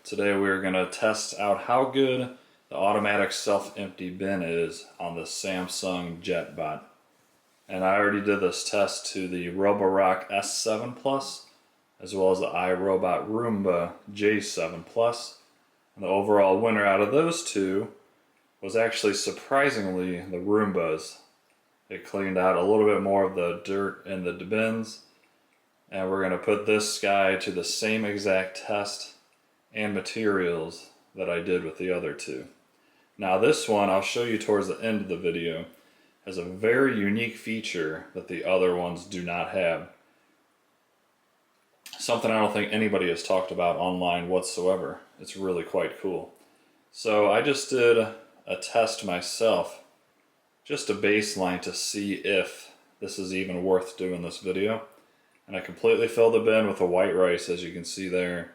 Today we're going to test out how good the automatic self-empty bin is on the Samsung JetBot. And I already did this test to the Roborock S7 Plus as well as the iRobot Roomba J7 Plus. And the overall winner out of those two was actually surprisingly the Roombas. It cleaned out a little bit more of the dirt in the bins. And we're going to put this guy to the same exact test and materials that I did with the other two. Now this one, I'll show you towards the end of the video, has a very unique feature that the other ones do not have. Something I don't think anybody has talked about online whatsoever. It's really quite cool. So I just did a test myself, just a baseline to see if this is even worth doing this video. And I completely filled the bin with the white rice, as you can see there.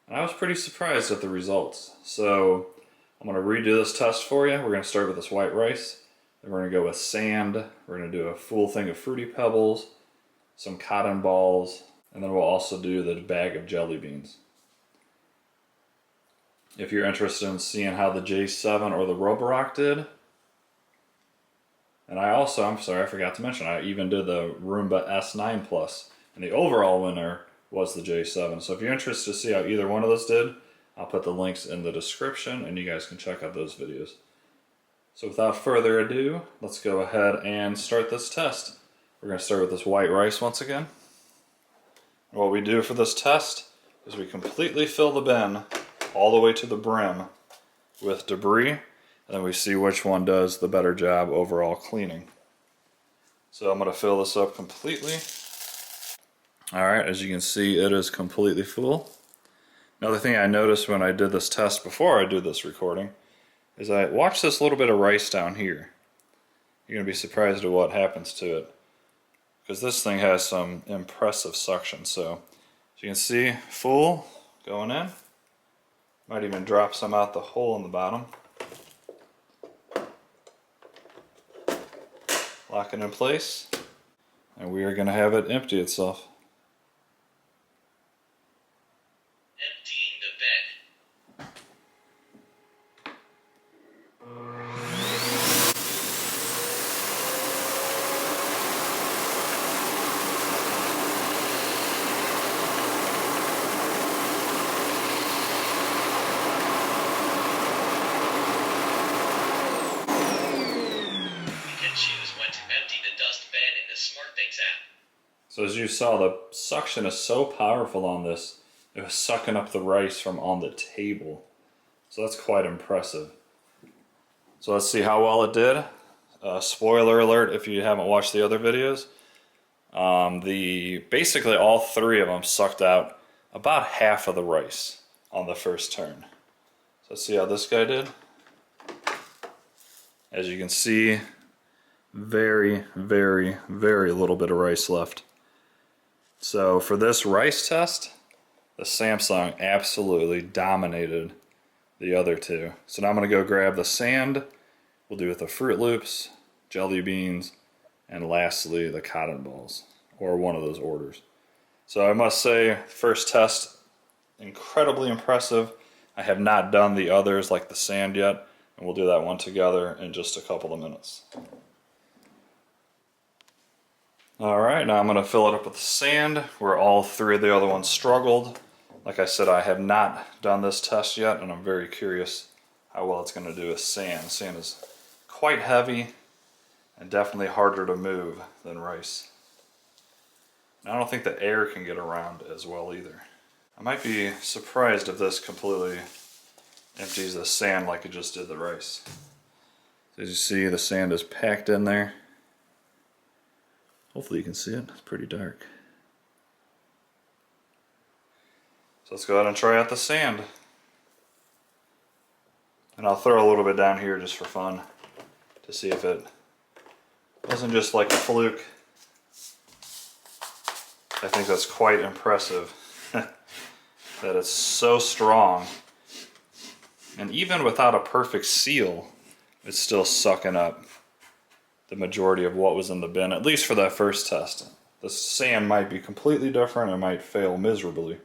And I was pretty surprised at the results. So I'm going to redo this test for you. We're going to start with this white rice. Then we're going to go with sand. We're going to do a full thing of Fruity Pebbles, some cotton balls, and then we'll also do the bag of jelly beans. If you're interested in seeing how the J7 or the Roborock did, and I'm sorry, I forgot to mention, I even did the Roomba S9 Plus. And the overall winner was the J7. So if you're interested to see how either one of those did, I'll put the links in the description and you guys can check out those videos. So without further ado, let's go ahead and start this test. We're going to start with this white rice once again. What we do for this test is we completely fill the bin all the way to the brim with debris, and then we see which one does the better job overall cleaning. So I'm going to fill this up completely. Alright, as you can see, it is completely full. Another thing I noticed when I did this test before I did this recording is I watched this little bit of rice down here. You're going to be surprised at what happens to it, because this thing has some impressive suction. So as you can see, full going in. Might even drop some out the hole in the bottom. Lock it in place, and we are going to have it empty itself. Emptying the bed. You can choose when to empty the dust bin in the SmartThings app. So as you saw, the suction is so powerful on this, it was sucking up the rice from on the table. So that's quite impressive. So let's see how well it did. Spoiler alert if you haven't watched the other videos. Basically all three of them sucked out about half of the rice on the first turn. So let's see how this guy did. As you can see, very, very, very little bit of rice left. So for this rice test, the Samsung absolutely dominated the other two. So now I'm going to go grab the sand. We'll do with the Fruit Loops, jelly beans, and lastly the cotton balls, or one of those orders. So I must say, first test, incredibly impressive. I have not done the others like the sand yet, and we'll do that one together in just a couple of minutes. Alright, now I'm going to fill it up with sand, where all three of the other ones struggled. Like I said, I have not done this test yet, and I'm very curious how well it's going to do with sand. Sand is quite heavy and definitely harder to move than rice. And I don't think the air can get around as well either. I might be surprised if this completely empties the sand like it just did the rice. So as you see, the sand is packed in there. Hopefully you can see it. It's pretty dark. So let's go ahead and try out the sand. And I'll throw a little bit down here just for fun to see if it wasn't just like a fluke. I think that's quite impressive that it's so strong. And even without a perfect seal, it's still sucking up the majority of what was in the bin, at least for that first test. The sand might be completely different, it might fail miserably.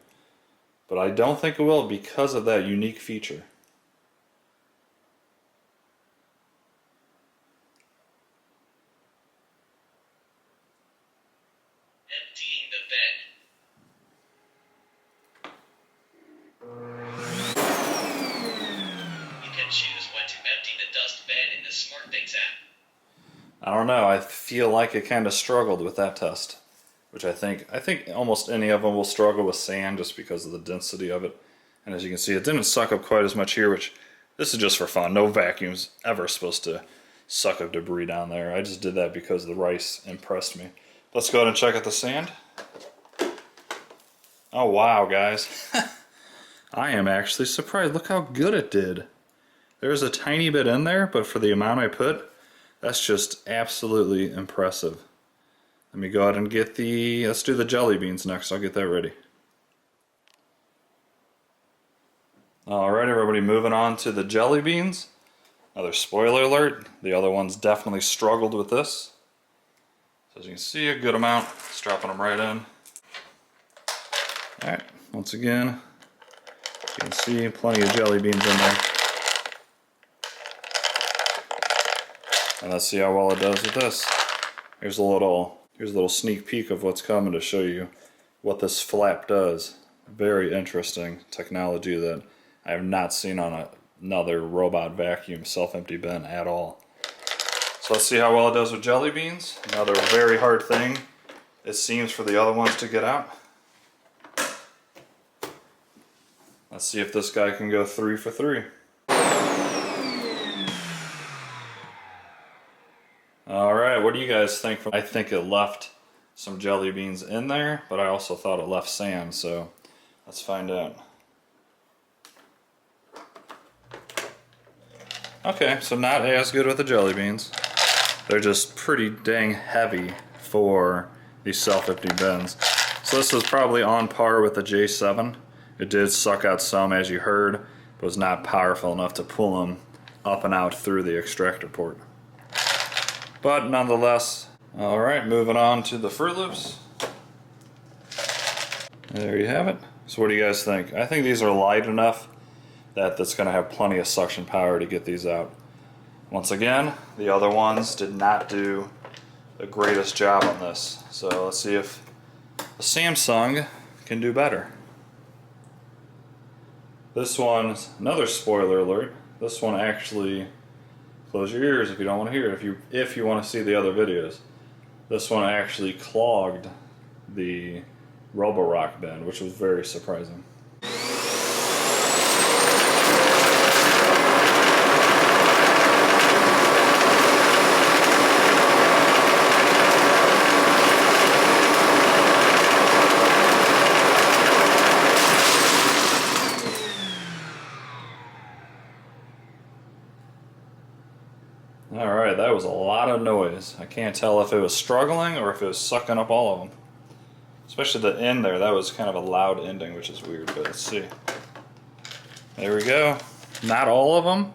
But I don't think it will because of that unique feature. Emptying the bed. You can choose when to empty the dust bed in the SmartThings app. I don't know, I feel like it kind of struggled with that test. Which I think almost any of them will struggle with sand just because of the density of it. And as you can see, it didn't suck up quite as much here, which this is just for fun. No vacuum's ever supposed to suck up debris down there. I just did that because the rice impressed me. Let's go ahead and check out the sand. Oh wow, guys. I am actually surprised. Look how good it did. There's a tiny bit in there, but for the amount I put, that's just absolutely impressive. Let me go ahead and get let's do the jelly beans next. I'll get that ready. Alright, everybody, moving on to the jelly beans. Another spoiler alert, the other ones definitely struggled with this. So as you can see, a good amount. Just dropping them right in. Alright, once again, you can see plenty of jelly beans in there. And let's see how well it does with this. Here's a little sneak peek of what's coming to show you what this flap does. Very interesting technology that I have not seen on another robot vacuum self-empty bin at all. So let's see how well it does with jelly beans. Another very hard thing, it seems, for the other ones to get out. Let's see if this guy can go 3 for 3. Alright, what do you guys think? I think it left some jelly beans in there, but I also thought it left sand, so let's find out. Okay, so not as good with the jelly beans. They're just pretty dang heavy for these self-empty bins. So this is probably on par with the J7. It did suck out some, as you heard, but was not powerful enough to pull them up and out through the extractor port. But nonetheless, alright, moving on to the Fruit Loops. There you have it. So what do you guys think? I think these are light enough that that's going to have plenty of suction power to get these out. Once again, the other ones did not do the greatest job on this. So let's see if the Samsung can do better. This one's another spoiler alert. This one actually, close your ears if you don't want to hear it, if you want to see the other videos. This one actually clogged the Roborock bin, which was very surprising. Alright, that was a lot of noise. I can't tell if it was struggling or if it was sucking up all of them. Especially the end there, that was kind of a loud ending, which is weird, but let's see. There we go. Not all of them,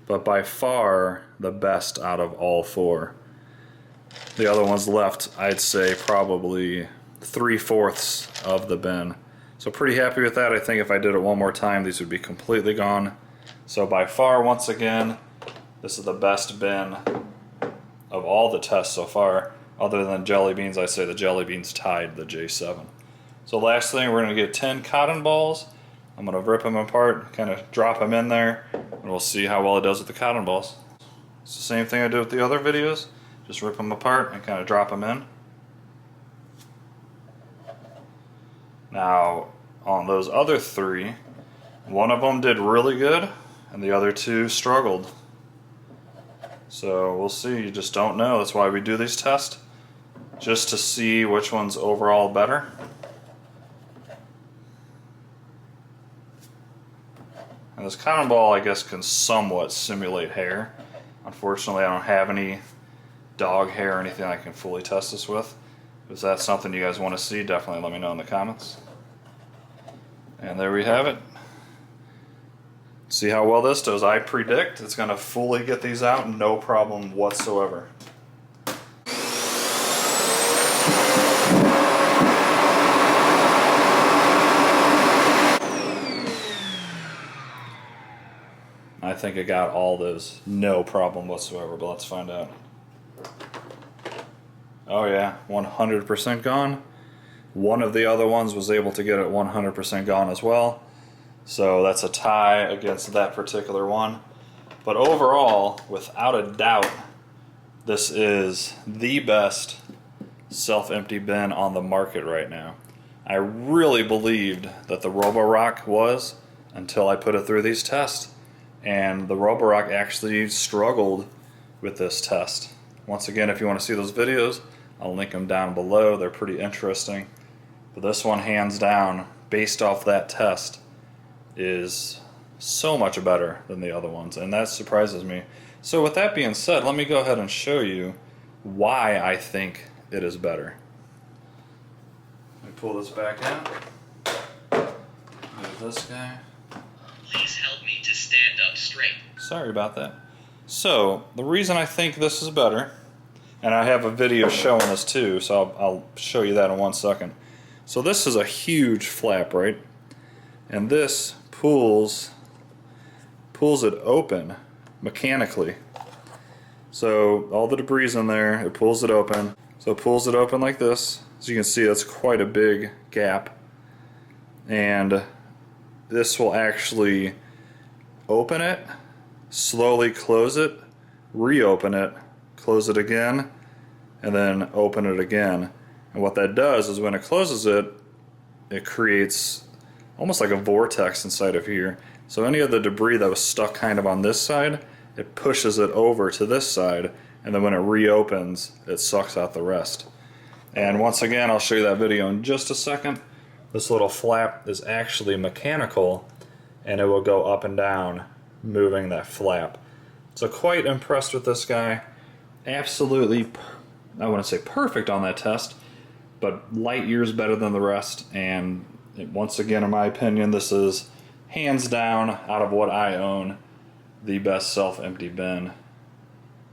but by far the best out of all 4. The other ones left, I'd say probably 3/4 of the bin. So pretty happy with that. I think if I did it one more time, these would be completely gone. So by far, once again, this is the best bin of all the tests so far. Other than jelly beans, I'd say the jelly beans tied the J7. So last thing, we're going to get 10 cotton balls. I'm going to rip them apart, kind of drop them in there, and we'll see how well it does with the cotton balls. It's the same thing I did with the other videos. Just rip them apart and kind of drop them in. Now, on those other 3, one of them did really good, and the other 2 struggled. So we'll see, you just don't know. That's why we do these tests, just to see which one's overall better. And this cotton ball, I guess, can somewhat simulate hair. Unfortunately, I don't have any dog hair or anything I can fully test this with. If that's something you guys want to see, definitely let me know in the comments. And there we have it. See how well this does. I predict it's going to fully get these out, no problem whatsoever. I think it got all those no problem whatsoever, but let's find out. Oh yeah, 100% gone. One of the other ones was able to get it 100% gone as well. So that's a tie against that particular one. But overall, without a doubt, this is the best self-empty bin on the market right now. I really believed that the Roborock was until I put it through these tests. And the Roborock actually struggled with this test. Once again, if you want to see those videos, I'll link them down below. They're pretty interesting. But this one, hands down, based off that test, is so much better than the other ones, and that surprises me. So with that being said, let me go ahead and show you why I think it is better. Let me pull this back out. Move this guy. Please help me to stand up straight. Sorry about that. So the reason I think this is better, and I have a video showing this too, so I'll show you that in 1 second. So this is a huge flap, right? And this pulls it open mechanically. So all the debris is in there, it pulls it open. So it pulls it open like this. As you can see, that's quite a big gap. And this will actually open it, slowly close it, reopen it, close it again, and then open it again. And what that does is when it closes it, it creates almost like a vortex inside of here. So any of the debris that was stuck kind of on this side, it pushes it over to this side, and then when it reopens, it sucks out the rest. And once again, I'll show you that video in just a second. This little flap is actually mechanical, and it will go up and down, moving that flap. So quite impressed with this guy. Absolutely, I wouldn't say perfect on that test, but light years better than the rest. And once again, in my opinion, this is hands down, out of what I own, the best self-empty bin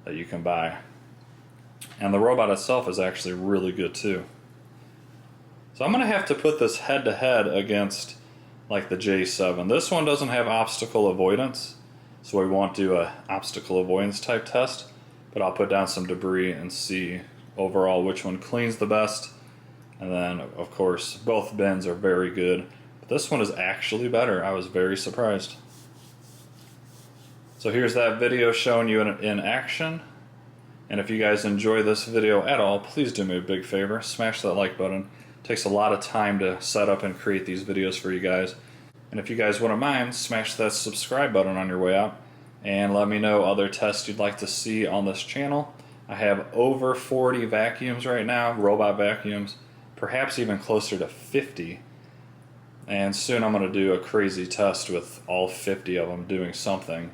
that you can buy. And the robot itself is actually really good too. So I'm going to have to put this head to head against like the J7. This one doesn't have obstacle avoidance, so we won't do a obstacle avoidance type test, but I'll put down some debris and see overall which one cleans the best. And then, of course, both bins are very good. But this one is actually better. I was very surprised. So here's that video showing you in action. And if you guys enjoy this video at all, please do me a big favor. Smash that like button. It takes a lot of time to set up and create these videos for you guys. And if you guys wouldn't mind, smash that subscribe button on your way out. And let me know other tests you'd like to see on this channel. I have over 40 vacuums right now, robot vacuums. Perhaps even closer to 50. And soon I'm going to do a crazy test with all 50 of them doing something.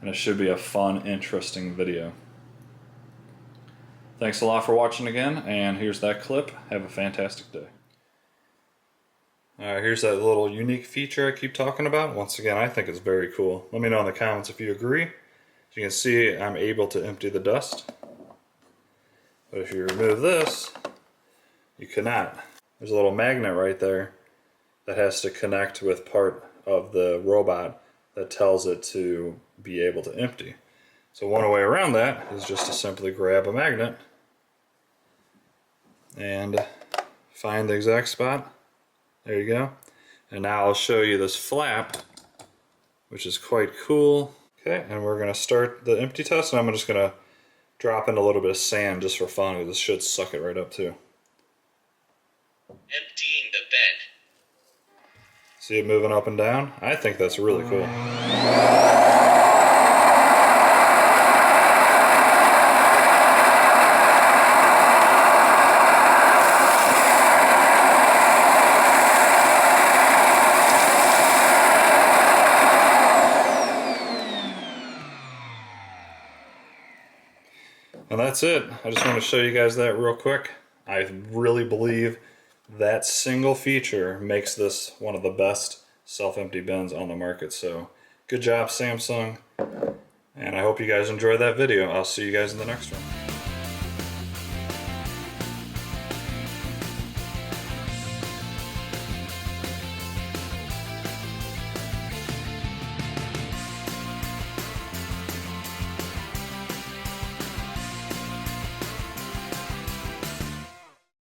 And it should be a fun, interesting video. Thanks a lot for watching again, and here's that clip. Have a fantastic day. Alright, here's that little unique feature I keep talking about. Once again, I think it's very cool. Let me know in the comments if you agree. As you can see, I'm able to empty the dust. But if you remove this, you cannot. There's a little magnet right there that has to connect with part of the robot that tells it to be able to empty. So one way around that is just to simply grab a magnet and find the exact spot. There you go. And now I'll show you this flap, which is quite cool. Okay, and we're going to start the empty test, and I'm just going to drop in a little bit of sand just for fun, because this should suck it right up too. Emptying the bin. See it moving up and down? I think that's really cool. And that's it. I just want to show you guys that real quick. I really believe that single feature makes this one of the best self-empty bins on the market. So good job, Samsung. And I hope you guys enjoyed that video. I'll see you guys in the next one.